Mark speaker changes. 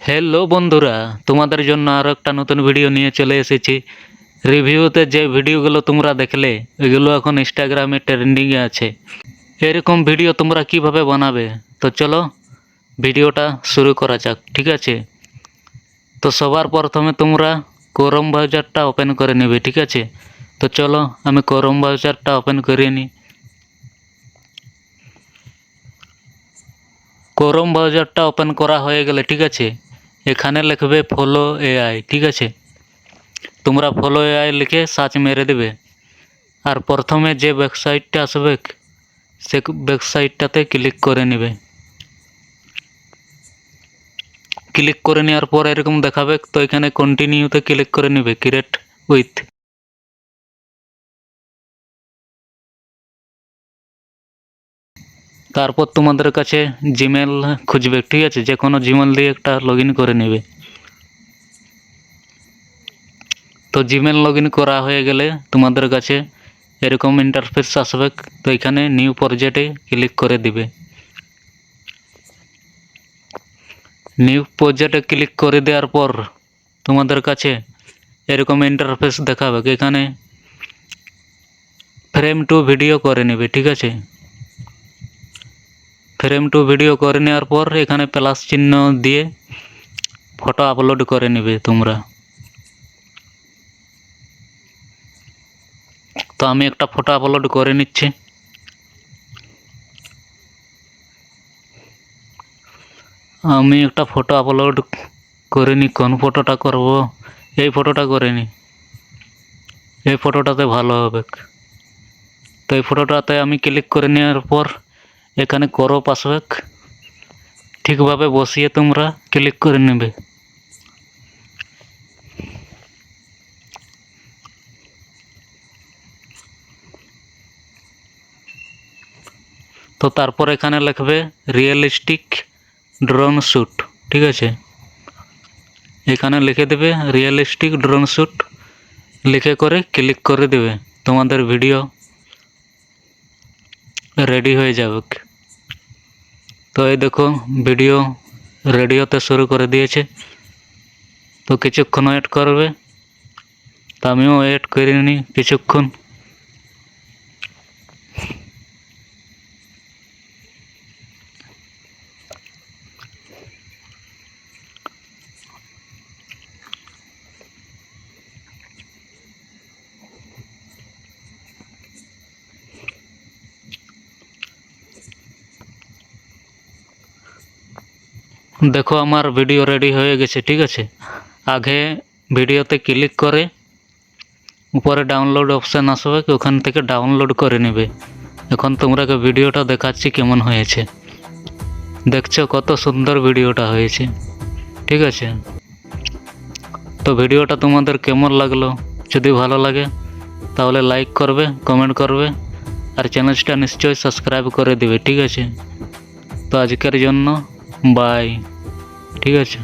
Speaker 1: Hello বন্ধুরা, তোমাদের জন্য আরও একটা নতুন ভিডিও নিয়ে চলে এসেছি। রিভিউতে যে ভিডিওগুলো তোমরা দেখলে ওইগুলো এখন ইনস্টাগ্রামে ট্রেন্ডিংয়ে আছে। এরকম ভিডিও তোমরা কিভাবে বানাবে, তো চলো ভিডিওটা শুরু করা যাক। ঠিক আছে, তো সবার প্রথমে তোমরা ক্রোম ব্রাউজারটা ওপেন করে নেবে। ঠিক আছে, তো চলো আমি ক্রোম ব্রাউজারটা ওপেন করে নিই। ক্রোম ব্রাউজারটা ওপেন করা হয়ে গেলে ঠিক আছে, এখানে লিখবে ফলো এআই। ঠিক আছে, তোমরা ফলো এআই লিখে সার্চ মেরে দেবে, আর প্রথমে যে ওয়েবসাইটটা আসবে সে ওয়েবসাইটটাতে ক্লিক করে নেবে। ক্লিক করে নেওয়ার পর এরকম দেখাবে, তো এখানে কন্টিনিউতে ক্লিক করে নেবে, ক্রিয়েট উইথ। তারপর তোমাদের কাছে জিমেল খুঁজবে। ঠিক আছে, যে কোনো জিমেল দিয়ে একটা লগ করে নেবে। তো জিমেল লগ করা হয়ে গেলে তোমাদের কাছে এরকম ইন্টারফেস আসবে, তো এখানে নিউ প্রজেক্টে ক্লিক করে দিবে। নিউ প্রজেক্টে ক্লিক করে দেওয়ার পর তোমাদের কাছে এরকম ইন্টারফেস দেখাবে, এখানে ফ্রেম টু ভিডিও করে নেবে। ঠিক আছে, ফ্রেম টু ভিডিও করে নেওয়ার পর এখানে প্লাস চিহ্ন দিয়ে ফটো আপলোড করে নেবে তোমরা। তো আমি একটা ফটো আপলোড করে নিচ্ছি। আমি একটা ফটো আপলোড করে নিই। কোন ফটোটা করব? এই ফটোটা করে নিই, এই ফটোটাতে ভালো হবে। তো এই ফটোটাতে আমি ক্লিক করে নেওয়ার পর এখানে ক্রপ আসবে, ঠিকভাবে বসিয়ে তোমরা ক্লিক করে নেবে। তো তারপর এখানে লিখবে রিয়েলিস্টিক ড্রোন শ্যুট। ঠিক আছে, এখানে লিখে দেবে রিয়েলিস্টিক ড্রোন শ্যুট, লিখে করে ক্লিক করে দেবে, তোমাদের ভিডিও রেডি হয়ে যাবে। তো এই দেখো ভিডিও রেডি হতে শুরু করে দিয়েছে। তো কিছুক্ষণ ওয়েট করবে, তো আমিও ওয়েট করে নিই কিছুক্ষণ। দেখো আমার ভিডিও রেডি হয়ে গেছে। ঠিক আছে, আগে ভিডিওতে ক্লিক করে উপরে ডাউনলোড অপশান আসবে, ওখান থেকে ডাউনলোড করে নেবে। এখন তোমরাকে ভিডিওটা দেখাচ্ছি কেমন হয়েছে। দেখছো কত সুন্দর ভিডিওটা হয়েছে। ঠিক আছে, তো ভিডিওটা তোমাদের কেমন লাগলো? যদি ভালো লাগে তাহলে লাইক করবে, কমেন্ট করবে, আর চ্যানেলটা নিশ্চয়ই সাবস্ক্রাইব করে দেবে। ঠিক আছে, তো আজকের জন্য বাই। ঠিক আছে।